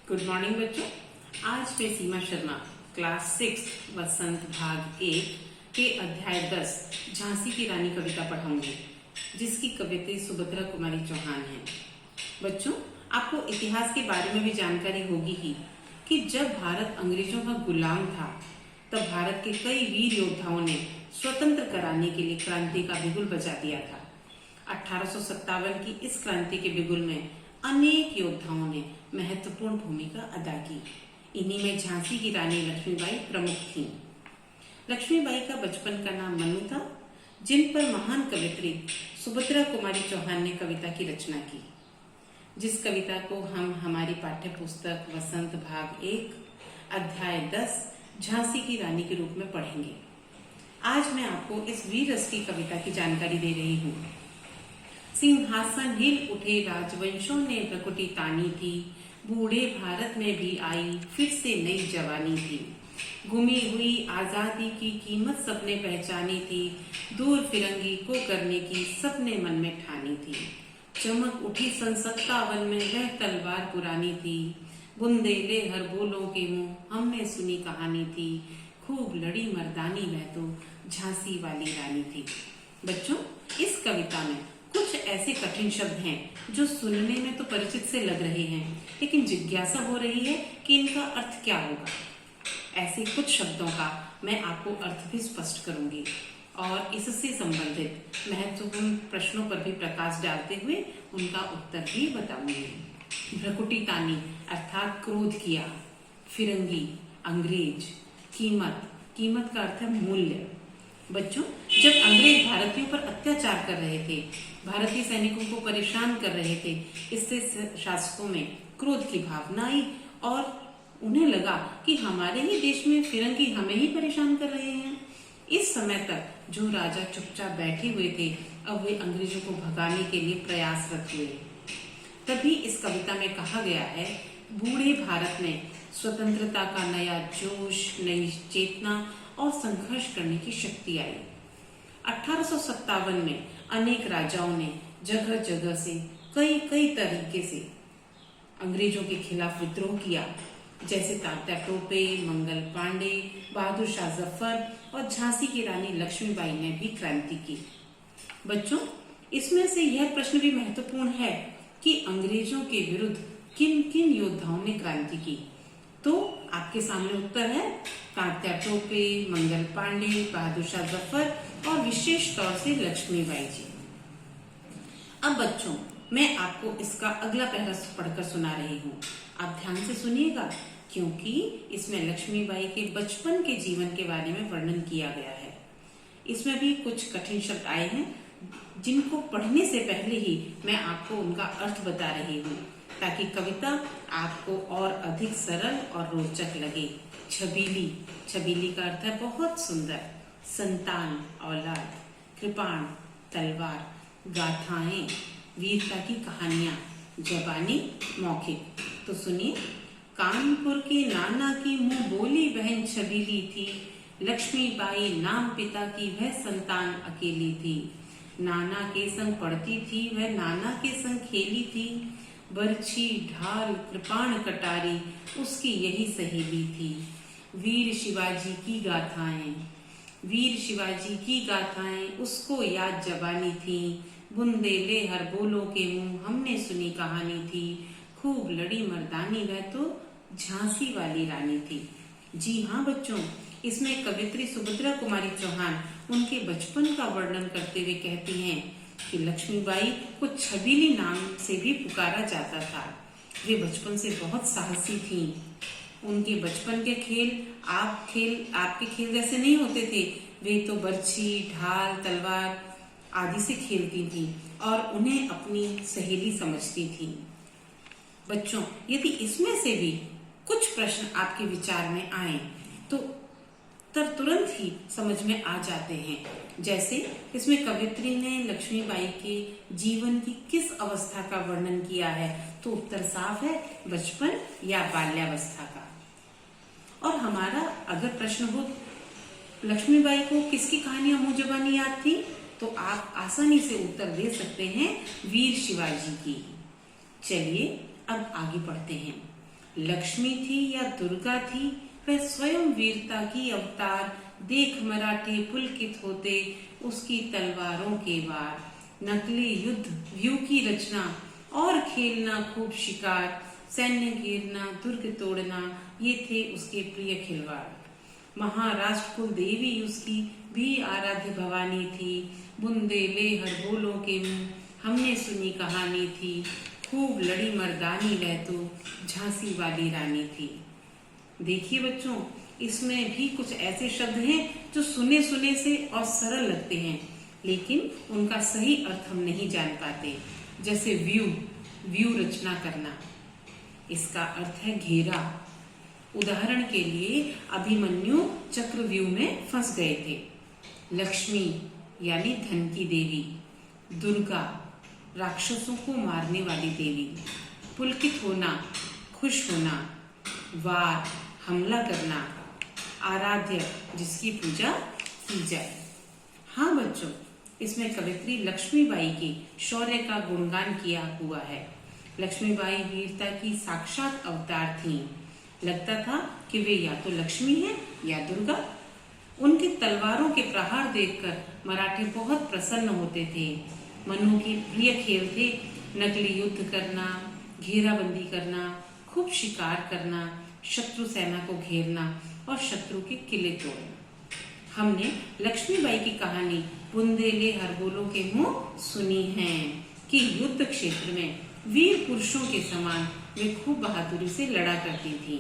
Good morning बच्चों। आज मैं सीमा शर्मा क्लास 6 वसंत भाग 1 के अध्याय 10 झांसी की रानी कविता पढ़ाऊंगी, जिसकी कविता सुभद्रा कुमारी चौहान है। बच्चों, आपको इतिहास के बारे में भी जानकारी होगी ही कि जब भारत अंग्रेजों का गुलाम था, तब भारत के कई वीर योद्धाओं ने स्वतंत्र कराने के लिए क्रांति का बिगुल बजा दिया था। 1857 की इस क्रांति के बिगुल में अनेक योद्धाओं ने महत्वपूर्ण भूमिका अदा की। इन्हीं में झांसी की रानी लक्ष्मीबाई प्रमुख थीं। लक्ष्मीबाई का बचपन का नाम मनु था, जिन पर महान कवित्री सुभद्रा कुमारी चौहान ने कविता की रचना की, जिस कविता को हम हमारी पाठ्य पुस्तक वसंत भाग 1 अध्याय 10 झांसी की रानी के रूप में पढ़ेंगे। आज मैं आपको इस वीर रस की कविता की जानकारी दे रही हूँ। सिंहासन हिल उठे राजवंशों ने भ्रकुटी तानी थी, बूढ़े भारत में भी आई फिर से नई जवानी थी। गुमी हुई आजादी की कीमत सबने पहचानी थी, दूर फिरंगी को करने की सबने मन में ठानी थी। चमक उठी सन 57 में वह तलवार पुरानी थी, बुंदेले हर बोलों के मुंह हमने सुनी कहानी थी। खूब लड़ी मर्दानी वह तो झांसी वाली रानी थी। बच्चों, इस कविता में कुछ ऐसे कठिन शब्द हैं जो सुनने में तो परिचित से लग रहे हैं, लेकिन जिज्ञासा हो रही है कि इनका अर्थ क्या होगा। ऐसे कुछ शब्दों का मैं आपको अर्थ भी स्पष्ट करूंगी और इससे संबंधित महत्वपूर्ण प्रश्नों पर भी प्रकाश डालते हुए उनका उत्तर भी बताऊंगी। भ्रकुटी तानी अर्थात क्रोध किया, फिरंगी अंग्रेज, कीमत का अर्थ है मूल्य। बच्चों, जब अंग्रेज भारतीयों पर अत्याचार कर रहे थे, भारतीय सैनिकों को परेशान कर रहे थे, इससे शासकों में क्रोध की भावना आई और उन्हें लगा कि हमारे ही देश में फिरंगी हमें ही परेशान कर रहे हैं। इस समय तक जो राजा चुपचाप बैठे हुए थे, अब वे अंग्रेजों को भगाने के लिए प्रयासरत हुए। तभी इस कविता में कहा गया है, बूढ़े भारत में स्वतंत्रता का नया जोश, नई चेतना और संघर्ष करने की शक्ति आई। 1857 में अनेक राजाओं ने जगह जगह से कई तरीके से अंग्रेजों के खिलाफ विद्रोह किया, जैसे तात्या टोपे, मंगल पांडे, बहादुर शाह जफर और झांसी की रानी लक्ष्मीबाई ने भी क्रांति की। बच्चों, इसमें से यह प्रश्न भी महत्वपूर्ण है कि अंग्रेजों के विरुद्ध किन किन योद्धाओं ने क्रांति की। तो आपके सामने उत्तर है तात्या टोपे, मंगल पांडे, बहादुर शाह जफर और विशेष तौर से लक्ष्मीबाई जी। अब बच्चों, मैं आपको इसका अगला पैरा पढ़कर सुना रही हूँ। आप ध्यान से सुनिएगा, क्योंकि इसमें लक्ष्मीबाई के बचपन के जीवन के बारे में वर्णन किया गया है। इसमें भी कुछ कठिन शब्द आए हैं, जिनको पढ़ने से पहले ही मैं आपको उनका अर्थ बता रही हूँ, ताकि कविता आपको और अधिक सरल और रोचक लगे। छबीली का अर्थ है बहुत सुंदर, संतान औलाद, कृपाण तलवार, गाथाएं वीरता की कहानियां, जबानी मौखिक। तो सुनिए, कानपुर के नाना की मुंह बोली बहन छबीली थी, लक्ष्मीबाई नाम पिता की वह संतान अकेली थी। नाना के संग पढ़ती थी वह, नाना के संग खेली थी, बरछी ढाल कृपाण कटारी उसकी यही सहेली थी। वीर शिवाजी की गाथाएं उसको याद जबानी थी, बुंदेले हर बोलों के मुंह हमने सुनी कहानी थी। खूब लड़ी मर्दानी वह तो झांसी वाली रानी थी। जी हाँ बच्चों, इसमें कवित्री सुभद्रा कुमारी चौहान उनके बचपन का वर्णन करते हुए कहती हैं कि लक्ष्मीबाई को छबीली नाम से भी पुकारा जाता था। वे बचपन से बहुत साहसी थीं। उनके बचपन के खेल आपके खेल जैसे नहीं होते थे। वे तो बरछी, ढाल, तलवार आदि से खेलती थीं और उन्हें अपनी सहेली समझती थीं। बच्चों, यदि इसमें से भी कुछ प्रश्न आपके विचार में आए तो तुरंत ही समझ में आ जाते हैं। जैसे इसमें कवित्री ने लक्ष्मीबाई के जीवन की किस अवस्था का वर्णन किया है, तो उत्तर साफ है, बचपन या बाल्यावस्था का। और हमारा अगर प्रश्न हो लक्ष्मीबाई को किसकी कहानियां मुंह जबानी याद थी, तो आप आसानी से उत्तर दे सकते हैं वीर शिवाजी की। चलिए अब आगे बढ़ते हैं। लक्ष्मी थी या दुर्गा थी, वह स्वयं वीरता की अवतार। देख मराठे पुलकित होते, उसकी तलवारों के वार। नकली युद्ध व्यू की रचना, और खेलना खूब शिकार। सैन्य घेरना, दुर्ग तोड़ना, ये थे उसके प्रिय खिलवाड़। महाराष्ट्र कुल देवी उसकी भी आराध्य भवानी थी। बुंदेले हर बोलों के मुंह, हमने सुनी कहानी थी। खूब लड़ी मर्दानी, वह तो झांसी वाली रानी थी। देखिए बच्चों, इसमें भी कुछ ऐसे शब्द हैं जो सुने सुने से और सरल लगते हैं, लेकिन उनका सही अर्थ हम नहीं जान पाते। जैसे व्यू रचना करना, इसका अर्थ है घेरा। उदाहरण के लिए अभिमन्यु चक्रव्यूह में फंस गए थे। लक्ष्मी यानी धन की देवी। दुर्गा राक्षसों को मारने वाली देवी। पुलकित होना, खुश होना। वार हमला करना। आराध्य जिसकी पूजा की जाए। हाँ बच्चों, इसमें कवित्री लक्ष्मीबाई के शौर्य का गुणगान किया हुआ है। लक्ष्मीबाई वीरता की साक्षात अवतार थीं। लगता था कि वे या तो लक्ष्मी हैं या दुर्गा। उनकी तलवारों के प्रहार देखकर मराठे बहुत प्रसन्न होते थे। मनु के प्रिय खेल थे नकली युद्ध करना, घेराबंदी करना, खूब शिकार करना, शत्रु सेना को घेरना और शत्रु के किले तोड़ना। हमने लक्ष्मीबाई की कहानी बुंदेले हरबोलों के मुंह सुनी है कि युद्ध क्षेत्र में वीर पुरुषों के समान वे खूब बहादुरी से लड़ा करती थीं।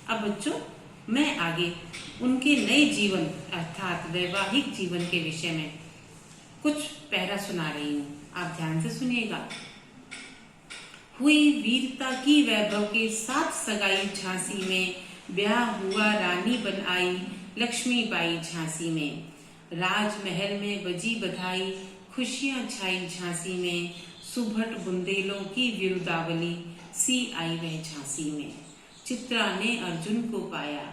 अब बच्चों, मैं आगे उनके नए जीवन अर्थात वैवाहिक जीवन के विषय में कुछ पैरा सुना रही हूँ। आप ध्यान से सुनिएगा। हुई वीरता की वैभव के साथ सगाई झांसी में, ब्याह हुआ रानी बन आई लक्ष्मीबाई झांसी में। राजमहल में बजी बधाई, खुशियां छाई झांसी में। सुभट बुंदेलों की विरुदावली, सी आई वह झांसी में। चित्रा ने अर्जुन को पाया,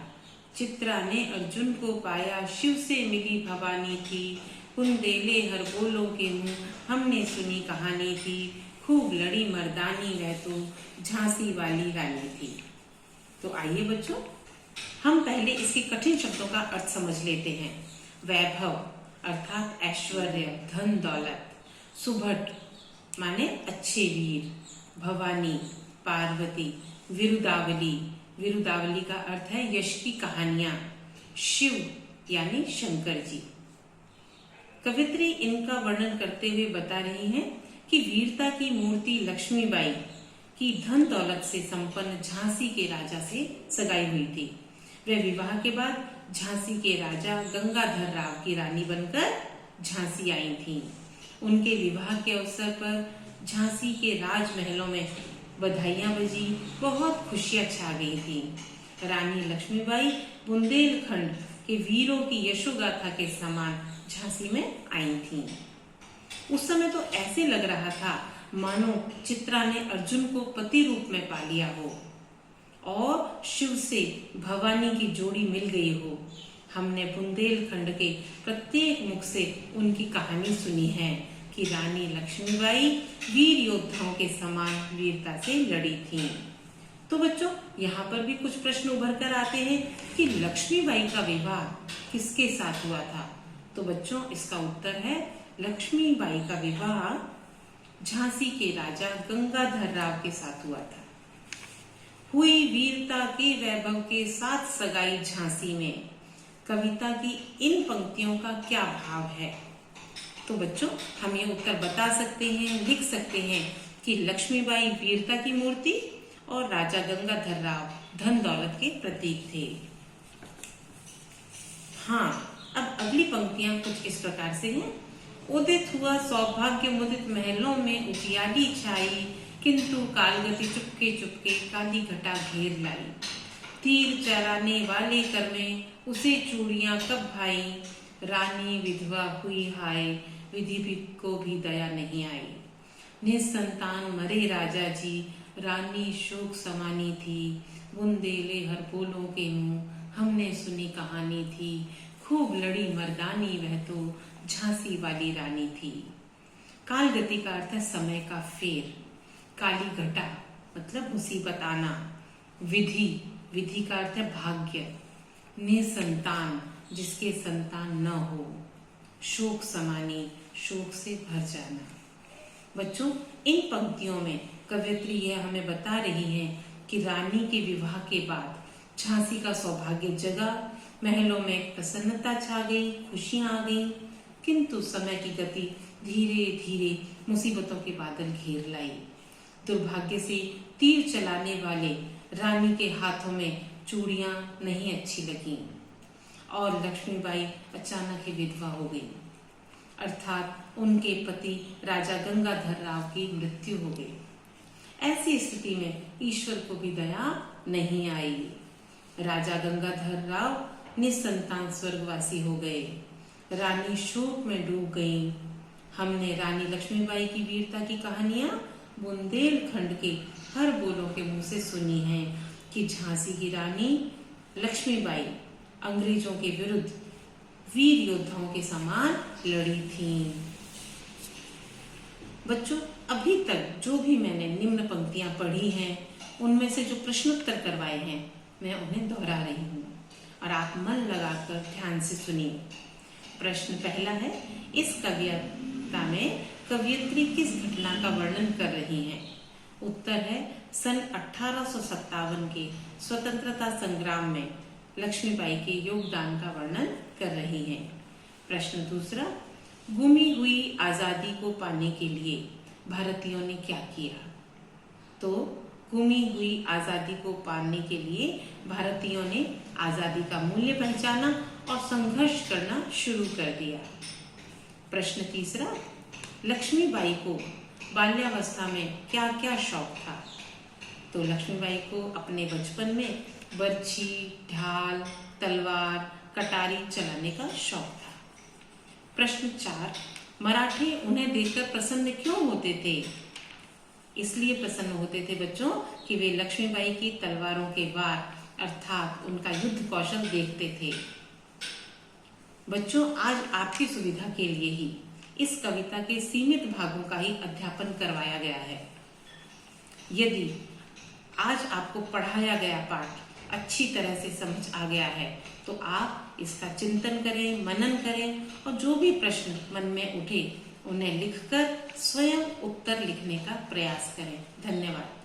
चित्रा ने अर्जुन को पाया, शिव से मिली भवानी थी। बुंदेले हर बोलों के मुंह, हमने सुनी कहानी थी। खूब लड़ी मर्दानी, वह तो झांसी वाली रानी थी। तो आइए बच्चों, हम पहले इसके कठिन शब्दों का अर्थ समझ लेते हैं। वैभव अर्थात ऐश्वर्य, धन दौलत। सुभट माने अच्छे वीर। भवानी पार्वती। विरुदावली, विरुदावली का अर्थ है यश की कहानियां। शिव यानी शंकर जी। कवित्री इनका वर्णन करते हुए बता रही हैं कि वीरता की मूर्ति लक्ष्मीबाई की धन दौलत से संपन्न झांसी के राजा से सगाई हुई थी। वह विवाह के बाद झांसी के राजा गंगाधर राव की रानी बनकर झांसी आई थीं। उनके विवाह के अवसर पर झांसी के राजमहलों में बधाइयां बजी, बहुत खुशियां छा गई थीं। रानी लक्ष्मीबाई बुंदेलखंड के वीरों की यशोगाथा के समान झांसी में आई थीं। उस समय तो ऐसे लग रहा था मानो चित्रा ने अर्जुन को पति रूप में पा लिया हो और शिव से भवानी की जोड़ी मिल गई हो। हमने बुंदेलखंड के प्रत्येक मुख से उनकी कहानी सुनी है कि रानी लक्ष्मीबाई वीर योद्धाओं के समान वीरता से लड़ी थीं। तो बच्चों, यहाँ पर भी कुछ प्रश्न उभर कर आते हैं कि लक्ष्मीबाई का विवाह किसके साथ हुआ था। तो बच्चों, इसका उत्तर है लक्ष्मीबाई का विवाह झांसी के राजा गंगाधर राव के साथ हुआ था। हुई वीरता के वैभव के साथ सगाई झांसी में। कविता की इन पंक्तियों का क्या भाव है? तो बच्चों, हम ये उत्तर बता सकते हैं, लिख सकते हैं कि लक्ष्मीबाई वीरता की मूर्ति और राजा गंगाधर राव धन दौलत के प्रतीक थे। हाँ, अब अगली पंक्तियां कुछ इस प्रकार से हैं। उदित हुआ सौभाग्य मुदित महलों में उजियाली छाई, किंतु कालगति चुपके चुपके काली घटा घेर लाई। तीर चराने वाले कर में उसे चूड़ियां कब भाई, रानी विधवा हुई हाय, विधि भी को भी दया नहीं आई। निसंतान मरे राजा जी, रानी शोक समानी थी। बुंदेले हर बोलों के मुंह, हमने सुनी कहानी थी। खूब लड़ी मर्दानी, वह तो झांसी वाली रानी थी। काल गति का अर्थ है समय का फेर। काली घटा मतलब मुसीबत आना। विधि, विधि का अर्थ है भाग्य। निसंतान, जिसके संतान न हो। शोक समानी, शोक से भर जाना। बच्चों, इन पंक्तियों में कवयित्री यह हमें बता रही है कि रानी के विवाह के बाद झांसी का सौभाग्य जगा, महलों में प्रसन्नता छा गई, खुशियां आ गई, किंतु समय की गति धीरे धीरे मुसीबतों के बादल घेर लाई। दुर्भाग्य से तीर चलाने वाले रानी के हाथों में चूड़ियां नहीं अच्छी लगीं और लक्ष्मीबाई अचानक ही विधवा हो गई, अर्थात उनके पति राजा गंगाधर राव की मृत्यु हो गई। ऐसी स्थिति में ईश्वर को भी दया नहीं आई। राजा गंगाधर राव निसंतान स्वर्गवासी हो गए। रानी शोक में डूब गईं। हमने रानी लक्ष्मीबाई की वीरता की कहानियां बुंदेलखंड के हर बोलों के मुंह से सुनी हैं कि झांसी की रानी लक्ष्मीबाई अंग्रेजों के विरुद्ध वीर योद्धाओं के समान लड़ी थीं। बच्चों, अभी तक जो भी मैंने निम्न पंक्तियां पढ़ी हैं, उनमें से जो प्रश्नोत्तर करवाए हैं, मैं उन्हें दोहरा रही हूँ और आप मन लगाकर ध्यान से सुनिए। प्रश्न पहला है, इस कविता में कवयित्री किस घटना का वर्णन कर रही हैं? उत्तर है, सन 1857 के स्वतंत्रता संग्राम में लक्ष्मीबाई के योगदान का वर्णन कर रही हैं। प्रश्न दूसरा, गुमी हुई आजादी को पाने के लिए भारतीयों ने क्या किया? तो गुमी हुई आजादी को पाने के लिए भारतीयों ने आजादी का मूल्य पहचाना और संघर्ष करना शुरू कर दिया। प्रश्न तीसरा, लक्ष्मीबाई को बाल्यावस्था में क्या क्या शौक था? तो लक्ष्मीबाई को अपने बचपन में बर्छी, ढाल, तलवार, कटारी चलाने का शौक था। प्रश्न 4, मराठे उन्हें देखकर प्रसन्न क्यों होते थे? इसलिए प्रसन्न होते थे बच्चों कि वे लक्ष्मीबाई की तलवारों के वार अर्थात उनका युद्ध कौशल देखते थे। बच्चों, आज आपकी सुविधा के लिए ही इस कविता के सीमित भागों का ही अध्यापन करवाया गया है। यदि आज आपको पढ़ाया गया पाठ अच्छी तरह से समझ आ गया है तो आप इसका चिंतन करें, मनन करें और जो भी प्रश्न मन में उठे उन्हें लिखकर स्वयं उत्तर लिखने का प्रयास करें। धन्यवाद।